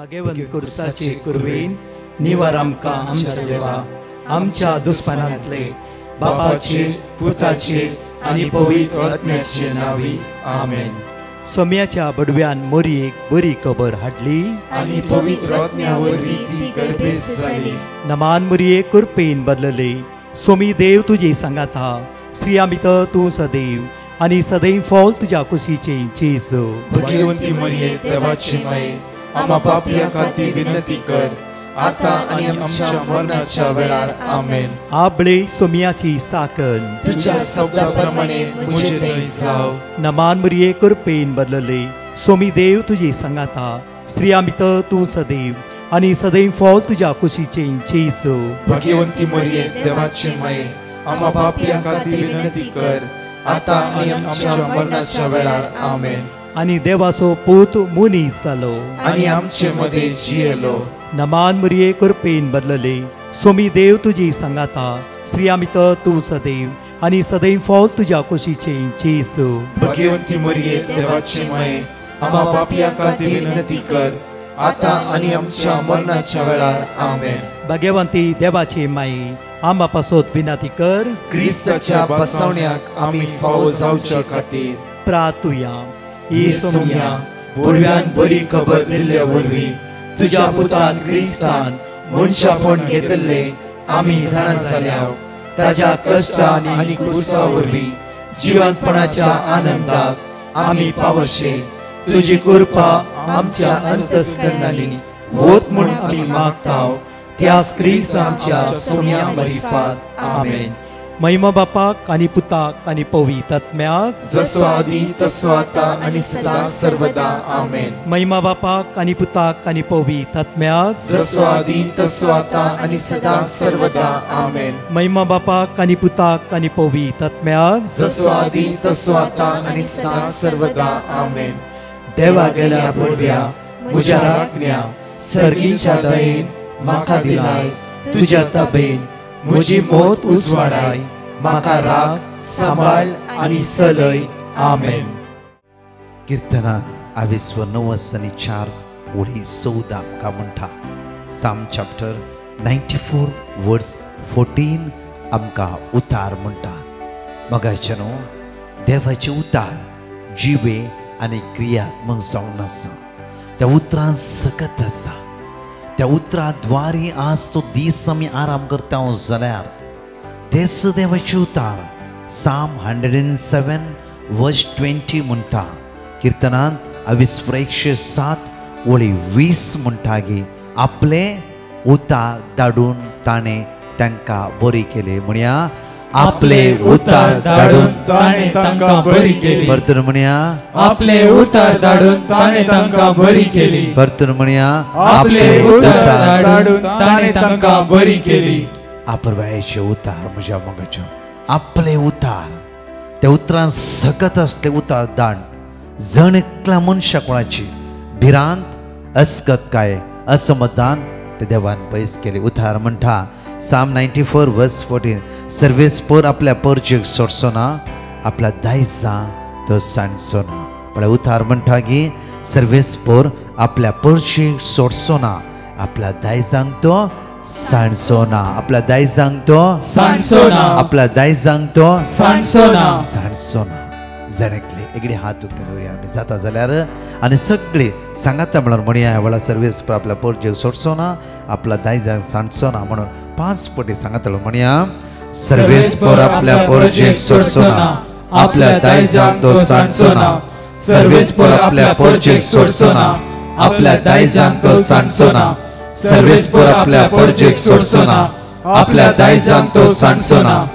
भगवंत कुर्साचे कुरवेन निवार आमकां आमच्या देवा आमच्या दुस्मनांतले बापाचे पुताचे आनी पवित्र आत्म्याचे नावी आमेन. सोम्याच्या बडव्यान मोरयेक बरी खबर हाडली आनी पवित्र आत्म्या वरवीं ती गर्भेस जाली. नमान मोरये कुरपेन बदलले सोमी देव तुजे सांगात हा स्त्रिया भितर तूं सदैव आनी सदैव फॉल तुज्या कुशीचे चेज. भगवंती मरिये देवाची माये आम्हा पापियां खातीर विनंती कर आता आनी आमच्या मरणाच्या वेळार आमेन. आबळे सोम्याची साकन तुझ्या शब्दा प्रमाणे मुझे थंय जाव. नमान मोरये कुरपेन बदलले सोमी देव तुजे सांगात हा स्त्रिया भितर तूं सदैव आनी सदैव फॉल तुज्या कुशीचे चेज. भगवंती मरिये देवाची माये आम्हा पापियां खातीर विनंती कर आता आनी आमच्या मरणाच्या वेळार आमेन. आनी देवाचो पूत मुनीस जालो आनी आमचे मदे जियेलो. नमान मोरये कुरपेन बदलले सोमी देव तुजी सांगात हा स्त्रिया भितर तूं सदैव आनी सदैव फॉल तुज्या कुशीचे चेज. भगवंती मरिये देवाची माये आम्हा पापियां खातीर विनंती कर आता आनी आमच्या मरणाच्या वेळार आमेन. भगवंती देवाचे माये आम्हा पासत विनंती कर क्रिस्ताच्या बसवण्याक आमी फावो जावच्या खातीर प्रार्थुया. ही सोम्या बडव्यान बरी खबर दिल्ल्या वरवीं तुज्या पुतान क्रिस्तान मनशापण घेतले आमी जाणा जाल्या ताज्या कश्टान आनी क्रुसा वरवीं जिवंतपणाच्या आनंदाक आमी पावशे. तुजी कृपा आमच्या अंतस्करणांनी वोत म्हूण आमी मागताव त्याच क्रिस्त आमच्या सोम्या मरिफात आमेन. महिमा बापाक आनी पुताक आनी पवित्र आत्म्याक जसो आदी तसो आता आनी सदां सर्वदा आमेन. महिमा बापाक आनी पुताक आनी पवित्र आत्म्याक जसो आदी तसो आता आनी सदां सर्वदा आमेन. महिमा बापाक आनी पुताक आनी पवित्र आत्म्याक जसो आदी तसो आता आनी सदां सर्वदा आमेन. देवा गेल्या बडव्या म्हज्या राखण्या सर्गीच्या दयेन म्हाका दिलाय तुज्या तबेन म्हजी मोत उजवाडाय म्हाका राख सांबाळ आनी चलय आमेन. कीर्तनात 29:4 ओळी 14 का म्हणटा साम चॅप्टर 94 वर्स 14 आमकां उतार म्हणटा. मगाच्या न्हू देवाचे उतार जिवे आनी क्रियात्मक जावन आसा. त्या उतरां सकत आसा. त्या उतराद्वारे आज तो दीस आमी आराम करता जाल्यार तेच देवाचे उतार साम 107 वर्स 20 म्हणटा. कीर्तनांत 107 ओळी 20 म्हणटा गे आपले उतार धाडून ताणें तांकां बरी केली. म्हणया आपले उतार धाडून ताणे तांकां बरी केली. परतून म्हणया आपले उतार धाडून ताणे तांकां बरी केली. परतून म्हणया आपले उतार धाडून ताणे तांकां बरी केली. आपुरबायेचे उतार म्हज्या मोगाच्यो आपले उतार त्या उतरां सकत असले उतार धाड जण एकल्या मनशा कोणाची भिरांत अस्कत काय असमतान ते देवान पयस केले. उतार म्हणटा साम 94 वर्स 14 सर्वेस पर आपल्या परचेक सोडचो ना आपल्या दायजां तो सांडचो ना. म्हळ्यार उतार म्हणटा की सर्वेस पर आपल्या परचेक सोडचो ना आपल्या दायजांक तो सांडचो ना. आपल्या दायजांक तो सांडचो ना. आपल्या दायजांक तो सांडचो ना. सांडचो ना. जणकले एकडे हात उक्ते दवरया आमी जाता जाल्यार आनी सगळे सांगात म्हळ्यार म्हणया वेळा सर्वेस पर आपल्या परचेक सोडचो ना आपल्या दायजांक सांडचो ना म्हणून 5 पटी सांगात म्हणया सर्वेस पर आपल्या परचेक सोडचो ना आपल्या दायजांक तो सांडचो ना. सर्वेस पर आपल्या परचेक सोडचो ना आपल्या दायजांक तो सांडचो ना. सर्वेस पर आपल्या परचेक सोडचो ना आपल्या दायजांक तो सांडचो ना.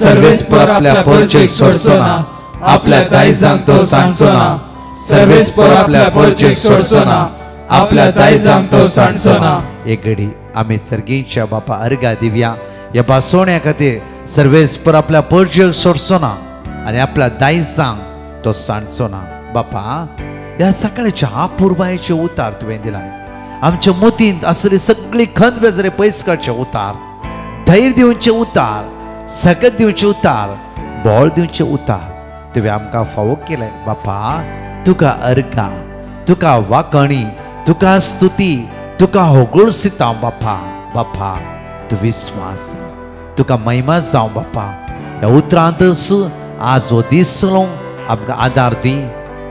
सर्वेस पर आपल्या परचेक सोडचो ना आपल्या दायजांक तो सांडचो ना. सर्वेस पर आपल्या परचेक सोडचो ना आपल्या दायजांक तो सांडचो ना. एक घडी आमी सर्गीच्या बापा अर्घा दिवया. ह्या बासोण्या खातीर सर्वेस पर आपल्या परचेक सोडचो ना आनी आपल्या दायजांक तो सांडचो ना. बापा ह्या सकाळच्या आपुरबायेचे उतार तुवें दिलाय. आमच्या मतींत आसली सगळी खंत बेजारी पयस काडचे उतार धैर्य दिवचे उतार सकत दिवचे उतार बळ दिवचे उतार तुवें आमकां फावो केले. बापा तुका अर्घा तुका वाकणी तुका स्तुती तुका होगळसिता बापा बापा तू विश्वास तुका महिमा जावं बापा ह्या उतरांतच आज हो दीस चलोवंक आमकां आदार दी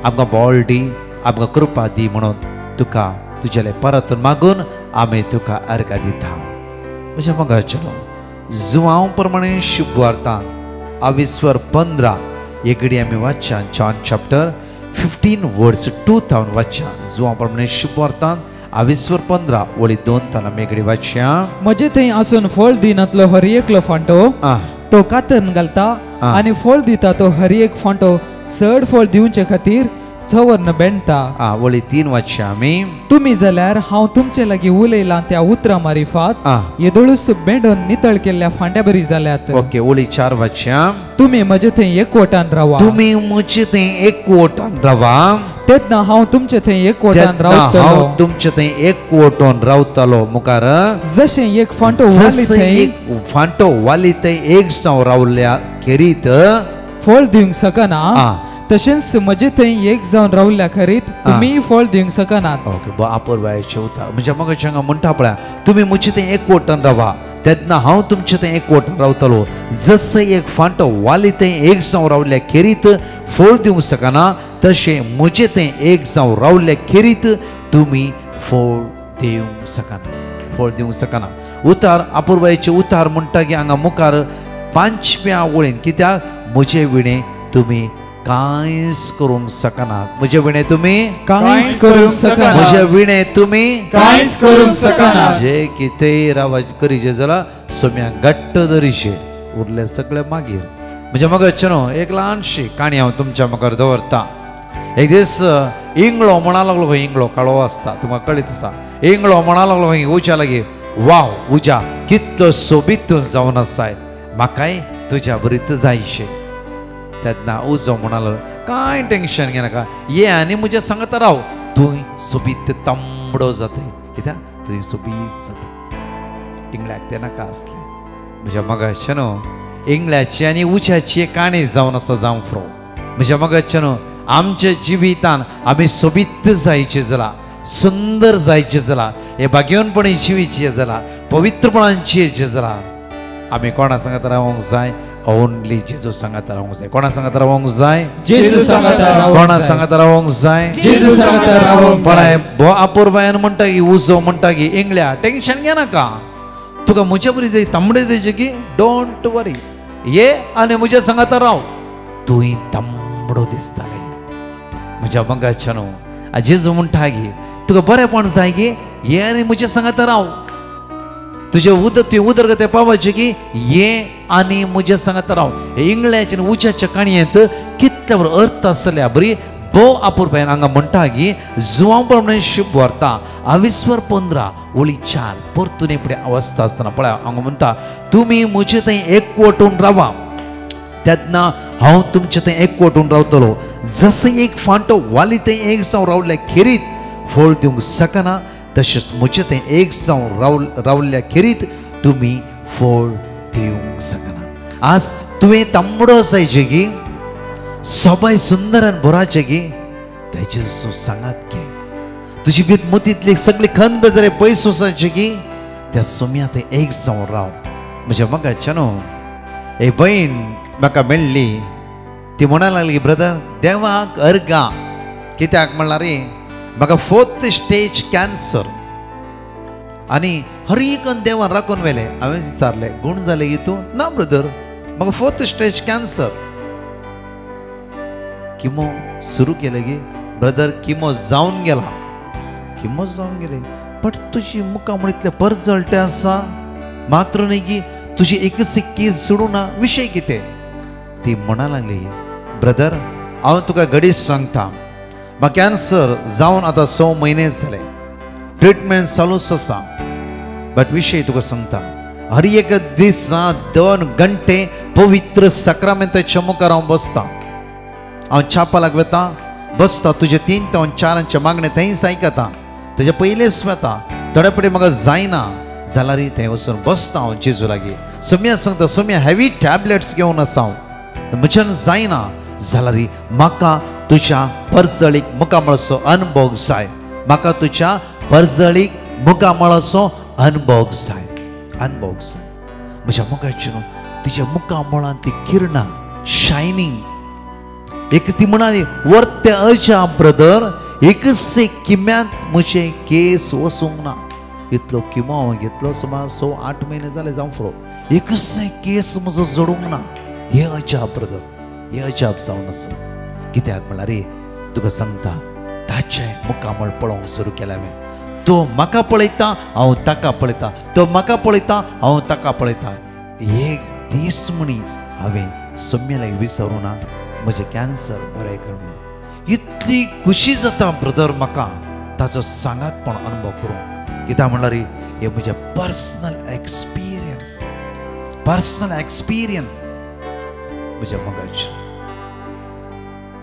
आमकां बळ दी आमकां कृपा दी म्हणून तुका तुजेले परत मागून आमी तुका अर्घ दिता म्हज्या मगाचलो जुवांव प्रमाणे शुभवार्तांत आविस्वर 15 एगडी आमी वाचच्या जॉन चॅप्टर 15 वर्स 2 थावन वाचच्या जुवांव प्रमाणे शुभवार्तांत आविस्वर 15 वळी 2 थान आमी एगडी वाचच्या म्हजे थंय आसून फळ दिनातलो हरी एकलो फांटो तो कातन घालता आनी फळ दिता तो हरी एक फांटो चड फळ दिवचे खातीर थवरन बेंडता वळी 3 वाचच्या आमी तुम्ही जाल्यार हांव तुमचे लागीं उलयलां त्या उतरां मारिफात येदोळूस बेंडोन नितळ केल्ल्या फांट्या बरी जाल्यात ओके वळी 4 वाचच्या तुम्ही म्हजे थंय एकवटान रावा तुम्ही म्हजे थंय एकवटान रावा तेन्ना हांव तुमचे थंय एकवटान रावतलो हांव तुमचे थंय एकवटान रावतलो मुखार जशें एक फांटो वाली थंय एक फांटो वाली थंय एक जावन रावल्या खेरीत फळ दिवंक सकना तशेंच म्हजे थंय एक जावन रावल्या खरीत तुम्ही फळ दिवंक सकनात ओके अपूर्वायचे उतार म्हणजे मग हांगा म्हणटा पळय तुम्ही म्हजे थंय एकवटान रावा तेन्ना हांव तुमचे थंय एकवटान रावतलो जसं एक फांटो वाली थंय एक जावन रावल्या खेरीत फळ दिवंक सकना तशें म्हजे थंय एक जावन रावल्या खेरीत तुम्ही फळ दिवंक सकना फळ दिवंक सकना उतार अपूर्वायचे उतार म्हणटा की हांगा मुखार 5व्या वळीन कित्याक म्हजे विणे तुम्ही कांयच करूंक सकनात म्हजे विणे तुम्ही कांयच करूंक सकनात म्हजे विणे तुम्ही कांयच करूंक सकनात जे कितेंय रावाज करीचे जाल्यार सोम्या घट्ट धरीचे उरले सगळे मागीर म्हणजे मग न्हू एक ल्हानशी काणी हांव तुमच्या मुखार दवरता एक दीस इंगळो म्हणा लागलो खंय इंगळो काळो आसता तुमकां कळीत आसा इंगळो म्हणा लागलो खंय उज्या लागीं वाव उज्या कितलो सोबीत जावन आसाय म्हाकाय तुज्या बरीत जायशे तेन्ना उजो म्हणालो कांय टेन्शन घेनाका ये आनी म्हज्या सांगात राव तुय सोबीत तांबडो जाता कित्याक तुय सोबीत जाता इंगळ्याक ते नाका आसलें म्हज्या मगाचे न्हू इंगळ्याची आनी उज्याची काणी जावन आसा जावं फ्रो म्हज्या मगाचे न्हू आमच्या जिवितान आमी सोबीत जायचे जाल्यार सुंदर जायचे जाल्यार हे भाग्यवनपणी जिवीचे जाल्यार पवित्रपणान जियेचे जाल्यार आमी कोणा सांगात रावंक जाय ओनली जेजू सांगात रावंक जाय कोणा सांगात रावंक जाय जेजू सांगात रावंक कोणा सांगात रावंक जाय जेजू सांगात रावंक जाय पण बो अपूर्वायन म्हणटा की उजो म्हणटा की इंगळ्या टेन्शन घे नाका तुका म्हज्या बरी जाय तांबडे जायचे की डोंट वरी ये आनी म्हज्या सांगात राव तुय तांबडो दिसताले म्हज्या मंगाच्या न्हू जेजू म्हणटा की तुका बरेपण जाय की ये आनी म्हज्या सांगात राव तुझे उदरगते पावचे की ये आनी म्हज्या सांगात राव हे इंगळ्याचे उज्याच्या काणयेंत कितल्या बरो अर्थ आसल्या बरी भोव अपूर्वायन हांगा म्हणटा की जुवांव प्रमाणे शुभ वार्ता आविस्वर 15 वळी 4 परतून फुडें अवस्था आसतना पळय हांगा म्हणटा तुमी म्हजे थंय एकवटून रावा तेन्ना हांव तुमचे थंय एकवटून रावतलो जसं एक फांटो वाली थंय एक जावन रावल्या खेरीत फळ दिवंक सकना तशेंच म्हजे थंय एक जावन रावल्या खेरीत तुमी फळ दिवंक सकना आज तुवें तांबडो जायचे की सबाय सुंदर आनी बराचे की तेजे सांगात घे तुजी भीत मतींतली सगळी खन बेजारे पयस वसायचे की त्या सोम्या थंय एक जावन राव म्हज्या मगाच्या न्हू एक भयण म्हाका मेळ्ळी ती म्हणा लागली ब्रदर देवाक अर्गा कित्याक म्हणल्यार रे म्हाका 4th स्टेज कॅन्सर आनी हर एक देवान राखून व्हेले हांवें विचारले गुण जाले की तूं ना ब्रदर म्हाका 4th स्टेज कॅन्सर किमो सुरू केले की ब्रदर किमो जावन गेले बट तुजी मुखां म्हण इतले परजळटे आसा मात्र न्ही की तुजी एकच एक केस सोडूं ना विशय कितें ती म्हणा लागली ब्रदर हांव तुका घडीच सांगता म्हाका कॅन्सर जावन आतां 6 म्हयने जाले ट्रिटमेंट चालूच आसा बट विशय तुका सांगता हर एक दिसा 2 घंटे पवित्र सक्रामेंताच्या मुखार हांव बसता हांव चापलाक वेता बसता तुजे 3 ते 4 मागणे थंयच आयकता तेजे पयलेच वेता थोडे फुडें म्हाका जायना जाल्यार थंय वचून बसता हांव जेजू लागीं सोम्या सांगता सोम्या हेवी टॅबलेट्स घेवन आसा हांव म्हज्यान जायना जाल्यार म्हाका तुज्या परजळीक मुखामळचो अनुभव जाय म्हाका तुज्या परजळीक मुखामळाचो अनुभव जाय. अनुभव जाय म्हज्या मुखाची न्हू, तिच्या मुखामळान ती किरणां शायनींग. एक ती म्हणाली वर्ते अजा ब्रदर एकच किम्यांत म्हजे केस वसूंक ना. इतलो किमो हांवें घेतलो सुमार 6-8 म्हयने जाले जावं फुरो. एकच केस म्हजो जडूंक ना. हे अजाप ब्रदर, हे अजाप जावन आसा. कित्याक म्हळ्यार रे तुका सांगता ताचे मुखामळ पळोवंक सुरू केलें हांवें. तो म्हाका पळयता हांव ताका पळयता, तो म्हाका पळयता हांव ताका पळयता. एक दीस म्हणी हांवें सौम्याक विचारूं ना म्हजें कॅन्सर बरें कर म्हणून. इतली खुशी जाता ब्रदर म्हाका ताचो सांगातपण अनुभव करूंक. कित्याक म्हणल्यार हे म्हजे पर्सनल एक्सपिरियन्स म्हज्या मगाचे.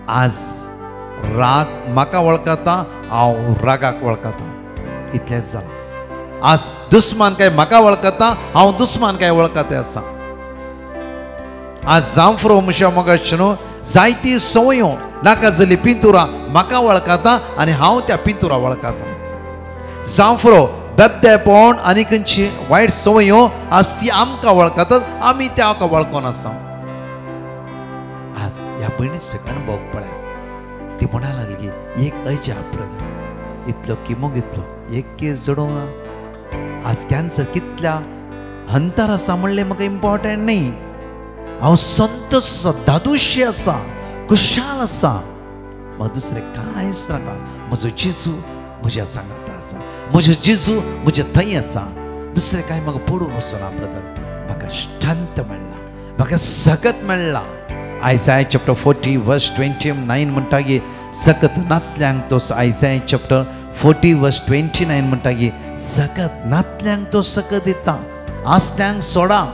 आज राग म्हाका वळखता, हांव रागाक वळखता. इतलेंच जालां. आज दुस्मानकाय म्हाका वळखता, हांव दुस्मानकाय वळखते आसा. आज जावं फुरो म्हज्या मगाचे न्हू जायती संवयो नाका जाली पिंतुरां म्हाका वळखता आनी हांव त्या पिंतुरा वळखता. जावं फुरो बेबदेपण आनी खंयची वायट संवयो आज ती आमकां वळखतात, आमी त्या वळखोन आसा. आज ह्या भयणीचो अनुभव पळय. ती म्हणा लागली एक अजाप ब्रदर इतलो किमो घेतलो एक केस जडोवंक ना. आज कॅन्सर कितल्या अंतर आसा म्हणलें म्हाका इम्पॉर्टंट न्ही. हांव संतोश आसा, दादूशी आसा, खुशाल आसा. म्हाका दुसरें कांयच नाका. म्हजो जेजू म्हज्या सांगाता आसा, म्हजो जेजू म्हज्या थंय आसा. दुसरें कांय म्हाका पडून वचना ब्रदर. म्हाका स्ट्रेंथ मेळ्ळा, म्हाका सकत मेळ्ळा. आयसाया चॅप्टर 40 वर्स 29 म्हणटा की सकत नातल्यांक तो. आयसाया चॅप्टर 40 वर्स 29 म्हणटा की सकत नातल्यांक तो सकत दिता. आस्त्यांक सोडा,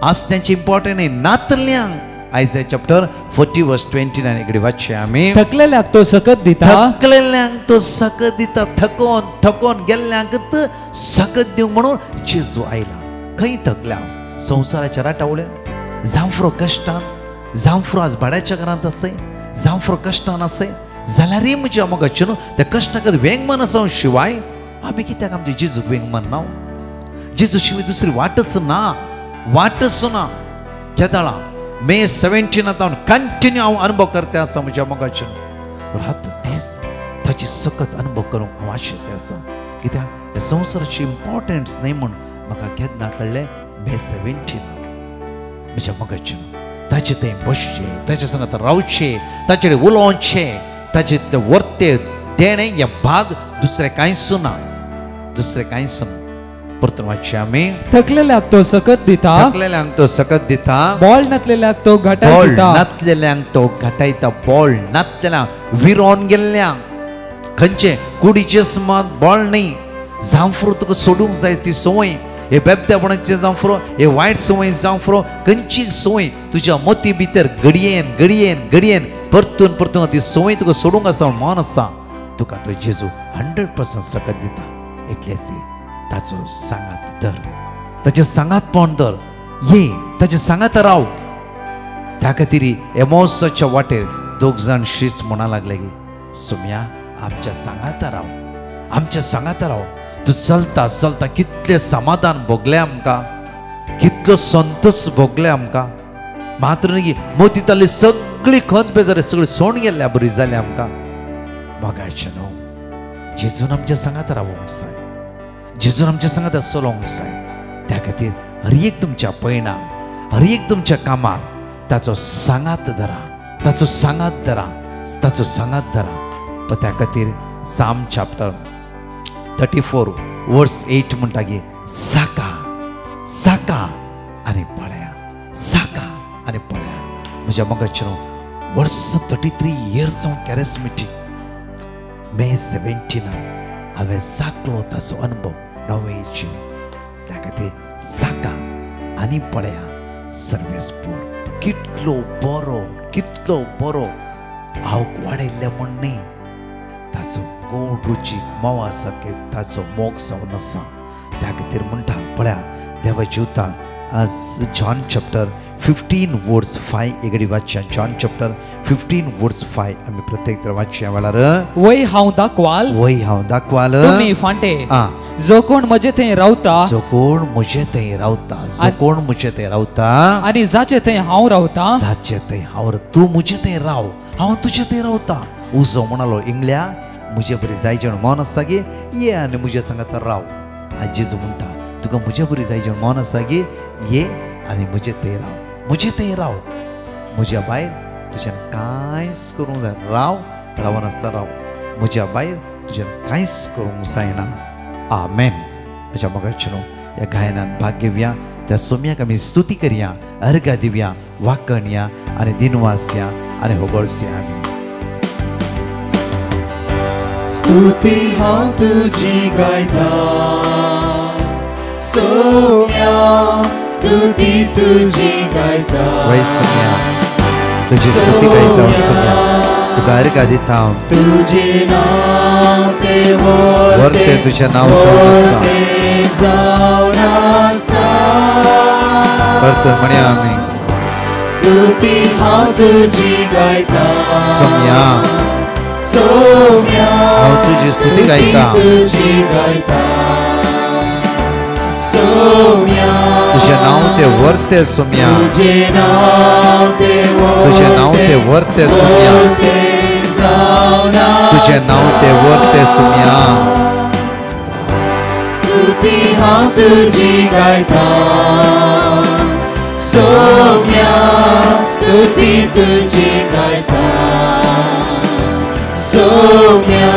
आस्त्यांचे इम्पॉर्टंट न्ही, नातल्यांक. आयसाया चॅप्टर 40 वर्स 29 इकडे वाचया आमी. थकलेल्यांक तो सकत दिता, थकलेल्यांक तो सकत दिता. थकोन गेल्ल्यांक सकत दिवंक म्हणून जेजू आयला. खंय थकल्या? संवसाराच्या राटावळ्या, जावं फुरो कश्टान, जावं फुरो आज भाड्याच्या घरांत आसय, जावं फुरो कश्टान आसय जाल्यार म्हज्या मोगाचे न्हू त्या कश्टाक वेंगमान आसा शिवाय आमी कित्याक आमच्या जेजूक वेंगमान ना? जेजू शिवाय दुसरी वाटच ना. केदाळा मे 17 कंटिन्यू हांव अनुभव करते आसा म्हज्या मोगाचे न्हू. रात दीस ताची सकत अनुभव करूंक हांव आशिल्लें आसा. कित्याक संवसाराची इम्पॉर्टन्स न्ही म्हूण म्हाका केन्ना कळ्ळें. मे 17 म्हज्या मोगाचे न्हू ताचे थंय बसचे, ताचे सांगात रावचे, ताचे कडेन उलोवचें, ताचे वर्ते देणे हे भाग दुसरें कांयच ना. परतून वाचचे आमी. थकलेल्यांक तो सकत दिता, थकलेल्यांक तो सकत दिता. बॉल नातलेल्यांक तो घटायता, नातलेल्यांक तो घटायता. बॉल नातलेल्यांक विरोन गेल्ल्यांक खंयचे कुडीचे समात बॉल न्ही. जावं फुरो तुका सोडूंक जाय ती संवय. हे बेबदेपणाचे जावं फुरो, हे वायट संवय जावं फुरो, खंयची संवय तुज्या मोती भितर घडयेन परतून ती संवय तुका सोडूंक आसा मन आसा. तुका तो जेजू 100% सकत दिता. इतलेच ताचो सांगात धर, ताचे सांगातपण धर. ये ताचे सांगात राव. त्या खातीर एमोसाच्या वाटेर 2 जाण श्रीच म्हणा लागले की सुम्या आमच्या सांगात राव. तू चलता कितले समाधान भोगले आमकां, कितलो संतोष भोगले आमकां. मात्र न्ही मोतीताली सगळी खंत बेजार सगळी सोड गेल्ल्या बरी जाली आमकां. बघायचे न्हू जेजून आमच्या सांगात रावूंक जाय, जेजून आमच्या सांगात चलोवंक जाय. त्या खातीर हर एक तुमच्या पयणां, हर एक तुमच्या कामार ताचो सांगात धरा. पण त्या खातीर साम चॅप्टर 34 वर्स 8 म्हणटा की साका आनी पळया. म्हज्या मोगाचे न्हू वर्स 33 इयर्स हांव कॅरिस्मेटीक. मे 17 हांवें साकलो ताचो अनुभव नवेची. त्या खातीर साका आनी पळया सर्वेस पोर. कितलो बरो हांव वाडयल्ले म्हण न्ही, ताचो गोड रुचीक मोवा सारकें ताचो मोग जावन आसा. त्या खातीर म्हणटा पळया देवा जिवता जॉन चॅप्टर 15 वर्स 5 एगडी वाचया. जॉन चॅप्टर 15 वर्स 5 आम्ही प्रत्येक तर वाचया वेळार वय हांव दाखवाल वय हांव दाखवाल तुम्ही फांटे आ जो कोण म्हजे थंय रावता जो कोण म्हजे थंय रावता जो कोण म्हजे थंय रावता आणि जाचे थंय हांव रावता जाचे थंय हांव तू म्हजे थंय राव हांव तुजे थंय रावता. उसो म्हणालो इंगल्या म्हजे बरी जायचे मन आसा गे ये आनी म्हजे सांगात राव. आज जेजू म्हणटा तुका म्हजे बरी जायचे मन आसा गे ये आनी म्हजे थंय राव म्हजे थंय राव. म्हज्या भायर तुज्यान कांयच करूंक जाय राव रावनासता राव म्हज्या भायर तुज्यान कांयच करूंक जायना. आमेन. म्हज्या मोगाचें ह्या गायनान भाग घेवया. त्या सोम्याक आमी स्तुती करया अर्घा दिवया वाकणया आनी दिनवासया आनी होगोळसया आमी. स्तुती हांव तुजी गायता सोम्या स्तुती तुजी गायता. वय सोम्या तुजी स्तुती गायता सोम्या तुका अर्घा दिता हांव. तुझे नाव ते वर्ते तुजें नांव जावन आसा. वर्तन म्हणया आमी स्तुती हांव तुजी गायता सोम्या सोम्या हांव तुजी स्तुती गायता. तुजी गायता सोम्या तुजें नांव ते वर्ते सोम्या तुझे नाव ते तुजें नांव ते वर्ते सोम्या तुजें नांव ते वर्ते सोम्या. स्तुती हांव तुजी गायता सोम्या स्तुती तुजी गायता सोम्या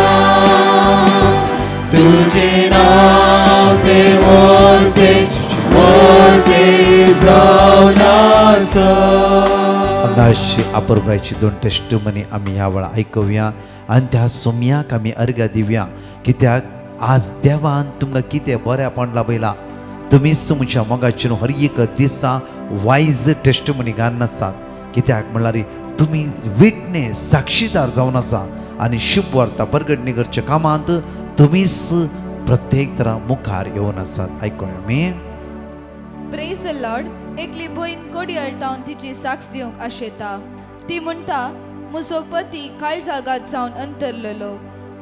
तुझे नाव ते वर्ते जावन आसा. अंगाशी अपुरबायची 2 टेस्टमनी आमी ह्या वेळा आयकुया आनी त्या सोम्याक आमी अर्घा दिवया. कित्याक आज देवान तुमकां कितें बरेंपण लाभयलां. तुमीच तुमच्या मोगाचेर हर एक दिसा वायज टेस्टमनी घालून आसात. कित्याक म्हणल्यार तुमी विटनेस साक्षीदार जावन आसा आनी शुभ वार्ता परगडणी करच्या कामांत तुमीच प्रत्येक तरा मुखार येवन आसात. आयकुया आमी. Praise the Lord. एकली भयण कोडी अळटावन तिची साक्ष दिवंक आशेता. ती म्हणटा म्हजो पती काळजागात जावन अंतरलेलो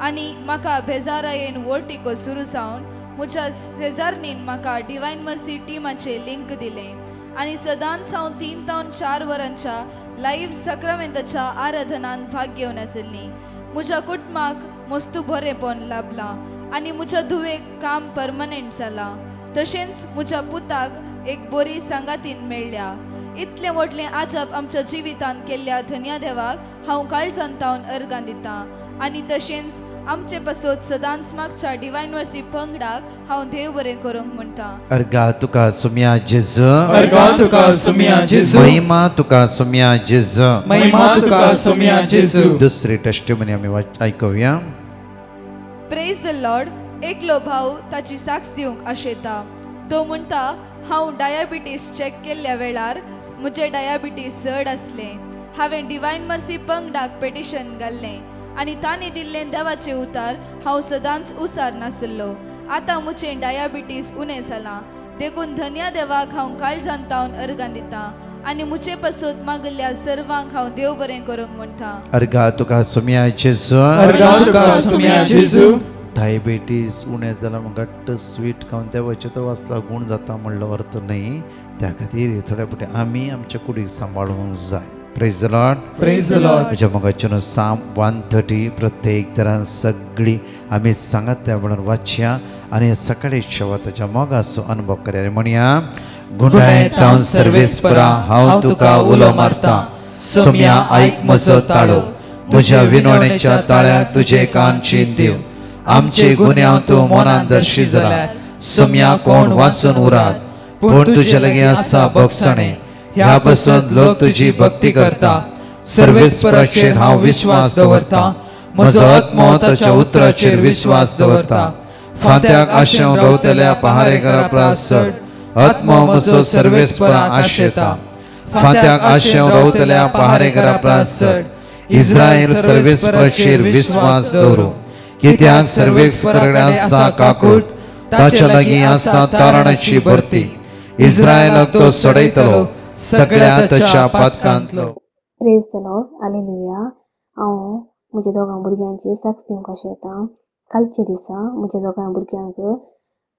आनी म्हाका बेजारा येवन वोर्टिको सुरू जावन म्हज्या शेजारणीन म्हाका डिवायन मर्सी टिमाचे लिंक दिले आनी सदांच हांव 3 ते 4 वरांच्या लाईव्ह सक्रामेंताच्या आराधनांत भाग घेवन आशिल्ली. म्हज्या कुटुंबाक मस्तू बरेपण लाभलां आनी म्हज्या धुवेक काम परमनंट जालां. तशेंच म्हज्या पुताक एक बरी संगातीन मेळ्ळ्या. इतलें व्हडलें आजब आमच्या जिवितांत केल्ल्या धन्या देवाक हांव काळजांतावन अर्गां दितां आनी तशेंच आमचे पासत सदांच मागच्या डिवायन मर्सी पंगडाक हांव देव बरें करूंक म्हणटा. अर्घा तुका सोम्या जेजू अर्घा तुका सोम्या जेजू महिमा तुका सोम्या जेजू महिमा तुका सोम्या जेजू. दुसरी टेस्टमनी आमी आयकुया. Praise the Lord. एकलो भाव ताची साक्ष दिवंक आशेता. तो म्हणटा हांव डायबिटीस चॅक केल्ल्या वेळार म्हजें डायबिटीस चड आसलें. हांवें डिवायन मर्सी पंगडाक पेटिशन घाल्लें आनी तांणी दिल्लें देवाचें उतार हांव सदांच उसार नासलो. आतां म्हजें डायबिटीस उणें जालां देखून धन्या देवाक हांव काळजांतावन अर्गां दितां आनी म्हजे पासत मागल्या सर्वांक हांव देव बरें करूंक म्हणटा. अर्घा तुका सोम्या जेजू अर्घा तुका सोम्या जेजू. डायबिटीस उणें जाल्यार घट्ट स्वीट खावन देवाचे तर वाचला गूण जाता म्हणलो अर्थ न्ही. त्या खातीर थोडे पुटे आमी आमच्या कुडीक सांबाळूंक जाय. Praise the Lord. Praise the Lord. म्हज्या मोगाचेर साम 130 प्रत्येक तरान सगळी आमी सांगात त्या म्हणून वाचया आनी सकाळी शेवटाच्या मोगाचो अनुभव करया. म्हणया गुंडायेतावन सर्वेस्परा हांव तुका उलो मारता. सोम्या आयक म्हजो ताळो म्हज्या विनवणेच्या ताळ्याक तुजे कान चीन दिव. आमचे गुन्यांव तूं मनान दर्शी जाल्यार सोम्या कोण वाचून उरात. पूण तुजे लागीं आसा बक्षणे ह्या पासून लोक तुजी भक्ती करता. सर्वेस्पराचेर हांव विश्वास दवरता. म्हजो आत्मो ताच्या उतराचेर विश्वास दवरता. फांत्याक आशेवन रवतल्या पहारेकारा प्रास चड आत्मो म्हजो सर्वेस्परा आशेता. फांत्याक आशेवन रवतल्या पहारेकारा प्रास चड इस्रायल सर्वेस्पराचेर विश्वास दवरूं. कित्याक सर्वेस्पराकडे आसा काकूट ताच्या लागीं आसा तारणाची भरती. इस्रायलाक तो सोडयतलो सगळ्या ताच्या पातकांतलो. Praise the Lord. हालेलुया. हांव म्हज्या दोगां भुरग्यांची साक्ष दिवंक अशें येता. कालच्या दिसा म्हज्या दोगां भुरग्यांक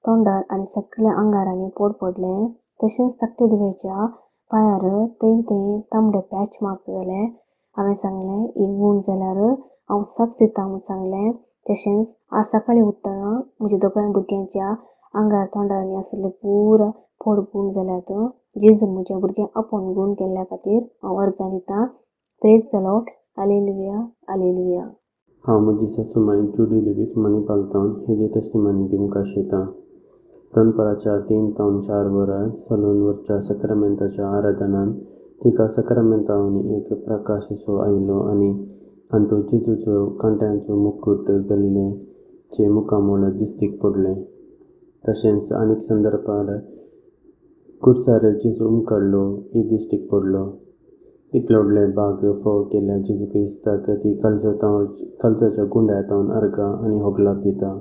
तोंडार आनी सगळ्या आंगारांनी पोड पडलें. तशेंच धाकटे दुवेच्या पांयार थंय तांबडे पॅच मार्क जाले. हांवें सांगलें ही गूण जाल्यार हांव साक्ष दिता म्हूण सांगलें. तशेंच आज सकाळीं उठ्ठना म्हज्या दोगां भुरग्यांच्या आंगार तोंडार आशिल्ले पुरा पोड गूण जाल्यात. जेजून म्हज्या भुरग्यांक आपोवन गूण केल्ल्या खातीर हांव अर्गां दितां. Praise the Lord. Hallelujah. Hallelujah. हांव म्हजी सासूमाय जुडी लुईस मणिपालतावन हेजे टेस्टिमनी दिवंक आशेतां. दनपाराच्या 3 ते 4 वरां सलून वरच्या सक्रामेंताच्या आराधनान तिका सक्रामेंतावनी एक प्रकाश असो आयलो आनी हातूंत जेजूचो कांट्यांचो मुकुट घाल्लेचे मुखामोळ दिश्टीक पडलें. तशेंच आनीक संदर्भार कुर्सार जेजू उमकडलो ही दिश्टीक पडलो. इतले व्हडले बाग फोव केल्ल्या जेजू क्रिस्ताक ती काळजाच्या गुंड्यांतावन अर्गां आनी होगलाप दिता.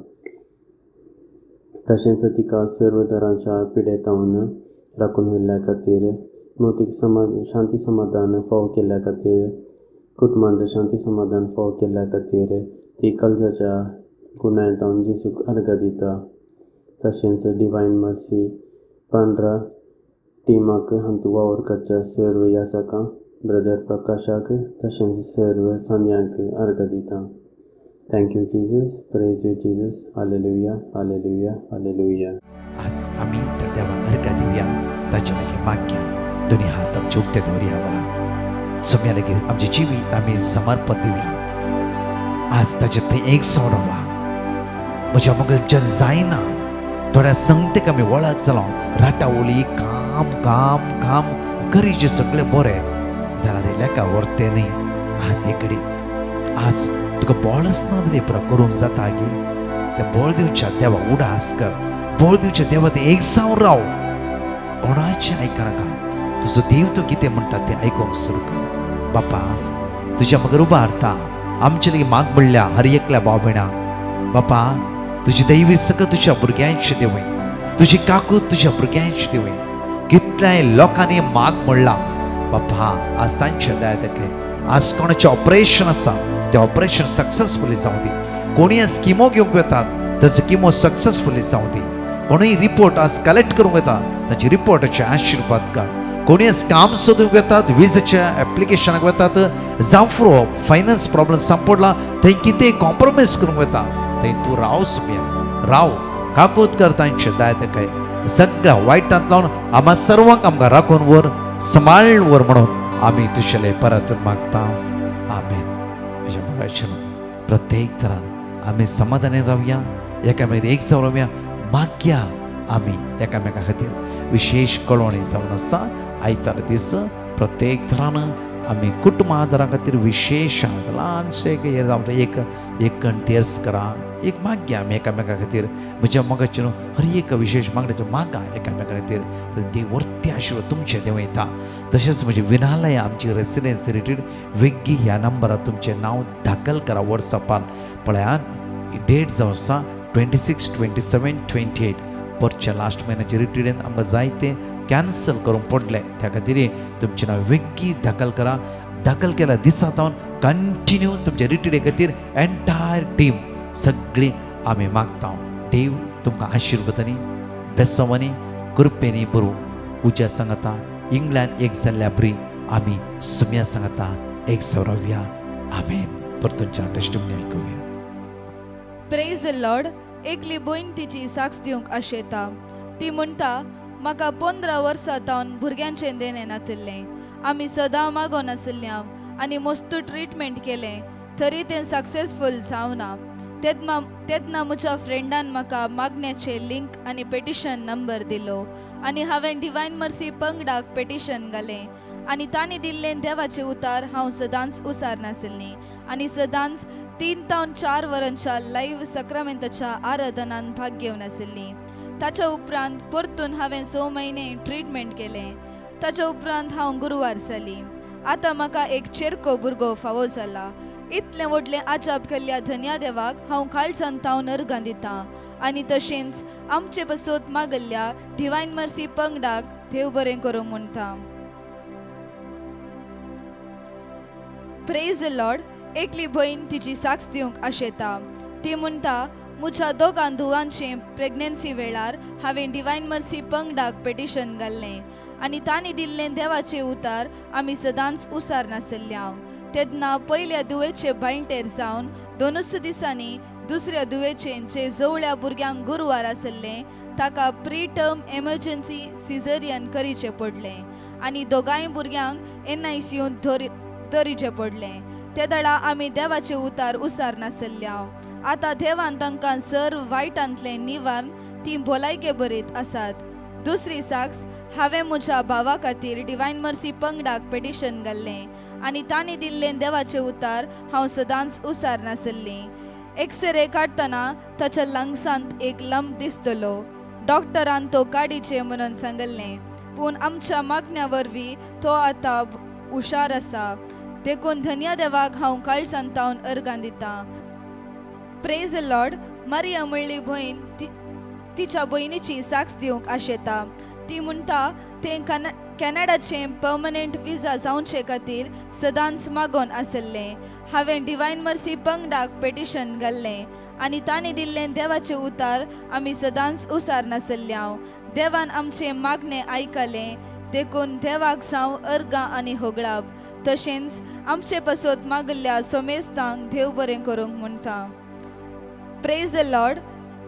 तशेंच तिका सर्व तरांच्या पिडेतावन राखून व्हेल्ल्या खातीर मौतीक शांती समाधान फोव केल्ल्या खातीर कुटुंबांत शांती समाधान फोव केल्ल्या खातीर ती काळजाच्या गुंड्यांतावन जेजूक अर्गां दिता. तशेंच डिवायन मर्सी पांढरा टिमाक हातूंत वावर करच्या सर्व यासकांक ब्रदर प्रकाशाक तशेंच सर्व सांद्यांक अर्गां दिता. Thank you Jesus. Praise you Jesus. Hallelujah. Hallelujah. Hallelujah. आज आम्ही त्या देवा अर्घ्य दिवया. ताच्या लागीं मागया. दोन्ही हात आमचे उक्ते दवरया. वळा सोम्या लागीं आमचे जिवीत आमी समर्पण दिवया. आज ताचे थंय एक सोडवा म्हज्या मगच्यान जायना. थोड्या संगतेक आमी वळख जालो राटावळी काम काम काम गरजे सगळे बरें जाल्यार लेका व्हरते न्ही. आज एकडे आज तुका बळच ना जाल्यार पुरा करूंक जाता गे. त्या बळ दिवच्या देवा उडास कर. बळ दिवच्या देवा ते एक जावन राव. कोणाचें आयकनाका. तुजो देव तो कितें म्हणटा तें आयकूंक सुरू कर. बापा तुज्या मगर उबारता. आमचे लागीं माग पडल्या हर एकल्या भाव भयणा. बापा तुजी दैवी सगळं तुज्या भुरग्यांची देवय. तुजी काकूत तुज्या भुरग्यांची देवय. कितल्याय लोकांनी माग म्हणला बापा आज तांच्या दयातके आज कोणाचें ऑपरेशन आसा तें ऑपरेशन सक्सेसफुली जावं दी. कोणी आज किमो घेवंक येतात ताचो किमो सक्सेसफुली जावं दी. कोणूय रिपोर्ट आज कलेक्ट करूंक येता ताची रिपोर्टाचे आशिर्वाद कर. कोणी आज काम सोदूंक येतात विजेच्या एप्लिकेशनाक येतात जावं फ्रो फायनान्स प्रॉब्लम सांपडला थंय कितेंय कॉम्प्रोमायज करूंक येता थंय तूं राव सुम्या राव. काकूत कर तांचे दयातके सगळ्या वायटांत लावन आम्हा सर्वांक आमकां राखून वर सांबाळ वर म्हणून आमी तुजेले परतून मागता. आमेन. म्हज्या भगाचे प्रत्येक तरान आमी समाधानी रावया. एकामेक एक जावन रावया. मागया आमी एकामेका खातीर विशेष कळवणी जावन आसा. आयतार दीस प्रत्येक तरान आमी कुटुंब आदारा खातीर विशेष ल्हानशें हें जावन एक कण तेर्स करा. एक मागया आमी एकामेका खातीर. म्हज्या मोगाचे हर एक विशेष मागण्याचो मागा एकामेका खातीर. देव वर्ती आशिर्वाद तुमचे देव येता. तशेंच म्हजे विनालय आमची रेसिडेन्सी रिट्रीट वेग्गी ह्या नंबरार तुमचें नांव दाखल करा वॉट्सॅपान. पळयात डेट जावन आसा 26, 27, 28 परच्या लास्ट म्हयन्याचे रिट्रीटेन आमकां जायते कॅन्सल करूंक पडले. त्या खातीर तुमचें नांव वेग्गी दाखल करा. दाखल केल्या दिसा सावन कंटिन्यू तुमच्या रिट्रीटे खातीर एंटायर टीम सगळी आमी मागता. देव तुमकां आशिर्वादांनी बेसवांनी कृपेनी बरो उज्या सांगता. इंग्लंड एक जाल्ल्या बरी आमी सुम्या सांगता एक सौरव्या. आमेन. परतूनच्या टेस्टिमनी आयकुया. Praise the Lord. एकली भयण तिची साक्ष दिवंक आशेता. ती म्हणटा म्हाका 15 वर्सां जावन भुरग्यांचें देणें नातिल्लें. आमी सदां मागोन आशिल्ल्या आनी मस्त ट्रिटमेंट केलें तरी तें सक्सेसफूल जावना. तेन्ना म्हज्या फ्रेंडान म्हाका मागण्याचे लिंक आनी पेटिशन नंबर दिलो आनी हांवें डिवायन मर्सी पंगडाक पेटिशन घालें आनी तांणी दिल्लें देवाचें उतार हांव सदांच उसार नाशिल्लीं आनी सदांच 3 ते 4 वरांच्या लायव्ह सक्रामेंताच्या आराधनान भाग घेवन आशिल्लीं. ताच्या उपरांत परतून हांवें 6 म्हयने ट्रिटमेंट केलें. ताच्या उपरांत हांव गुरुवार जाली. आतां म्हाका एक चेरको भुरगो फावो जाला. इतले व्हडले आचाप केल्ल्या धन्या देवाक हांव काळजान तावन अर्गां दितां आनी तशेंच आमचे बसोत मागल्ल्या डिवायन मर्सी पंगडाक देव बरें करूं म्हणटा. Praise the Lord. एकली भयण तिची साक्ष दिवंक आशेता. ती म्हणटा, म्हज्या दोगां धुवांचे प्रेग्नन्सी वेळार हांवें डिवायन मर्सी पंगडाक पेटिशन घाल्लें आनी तांणी दिल्लें देवाचें उतार आमी सदांच उसार नासल्ल्या. तेन्ना पयल्या दुवेचे बायंटेर जावन 2 दिसांनी दुसऱ्या दुवेचें जे जवळ्या भुरग्यांक गुरवार आसलें ताका प्री टर्म एमर्जन्सी सिझेरियन करीचें पडलें आनी दोगांय भुरग्यांक NICUंत दरीचें पडलें. ते दळा आमी देवाचें उतार उसार नासल्ल्या. आतां देवान तांकां सर्व वायटांतलें निवारण ती भलायके बरयत आसात. दुसरी साक्ष, हांवें म्हज्या भावा खातीर डिवायन मर्सी पंगडाक पेटिशन घाल्लें आनी तांणी दिल्लें देवाचें उतार हांव सदांच उसार नासल्लीं. एक्सरे काडटना ताच्या लंग्सांत एक लंप दिसतलो. डॉक्टरान तो काडीचे म्हणून सांगल्लें, पूण आमच्या मागण्या वरवीं तो आतां हुशार आसा. देखून धन्या देवाक हांव काळजान तावन अर्गां दितां. Praise the Lord. मारिया म्हणली भयण तिच्या भयणीची साक्ष दिवंक आशेता. ती म्हणटा, तें कॅनडाचें पर्मनंट विजा जावचे खातीर सदांच मागोन आसलें. हांवें डिवायन मर्सी पंगडाक पेटिशन घाल्लें आनी तांणी दिल्लें देवाचें उतार आमी सदांच उसार नासल्ल्या. देवान आमचें मागणें आयकलें. देखून देवाक जावं अर्गां आनी होगळाप. तशेंच आमचे पासत मागल्ल्या सोमेस्तांक देव बरें करूंक म्हणटा. Praise the Lord.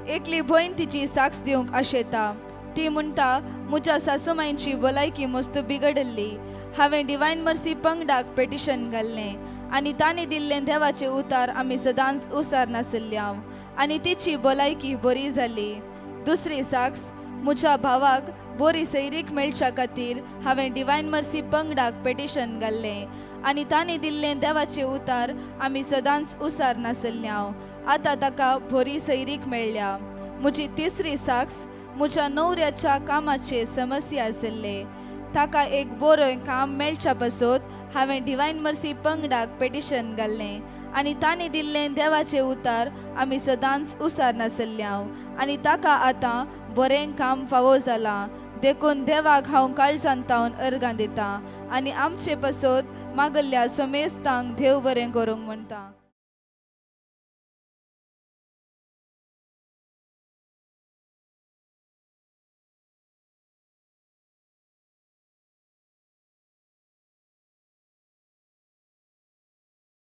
एकली भयण तिची साक्ष दिवंक आशेता. ती म्हणटा, म्हज्या सासूमाईची भलायकी मस्त बिगडल्ली. हांवें डिवायन मर्सी पंगडाक पेटिशन घाल्लें आनी तांणी दिल्लें देवाचें उतार आमी सदांच उसार नासल्ल्या आनी तिची भलायकी बरी जाली. दुसरी साक्ष, म्हज्या भावाक बरी सैरीक मेळच्या खातीर हांवें डिवायन मर्सी पंगडाक पेटिशन घाल्लें आनी तांणी दिल्लें देवाचें उतार आमी सदांच उसार नासल्ल्या. आतां ताका बरी सैरीक मेळ्ळ्या. म्हजी तिसरी साक्ष, म्हज्या न्हवऱ्याच्या कामाचे समस्या आसले. ताका एक बरें काम मेळच्या पासत हांवें डिवायन मर्सी पंगडाक पेटिशन घाल्लें आनी तांणी दिल्लें देवाचें उतार आमी सदांच उसार नासल्ल्या आनी ताका आतां बरें काम फावो जालां. देखून देवाक हांव काळजान तावन अर्गां दितां आनी आमचे पासत मागल्ल्या सोमेस्तांक देव बरें करूंक म्हणटा.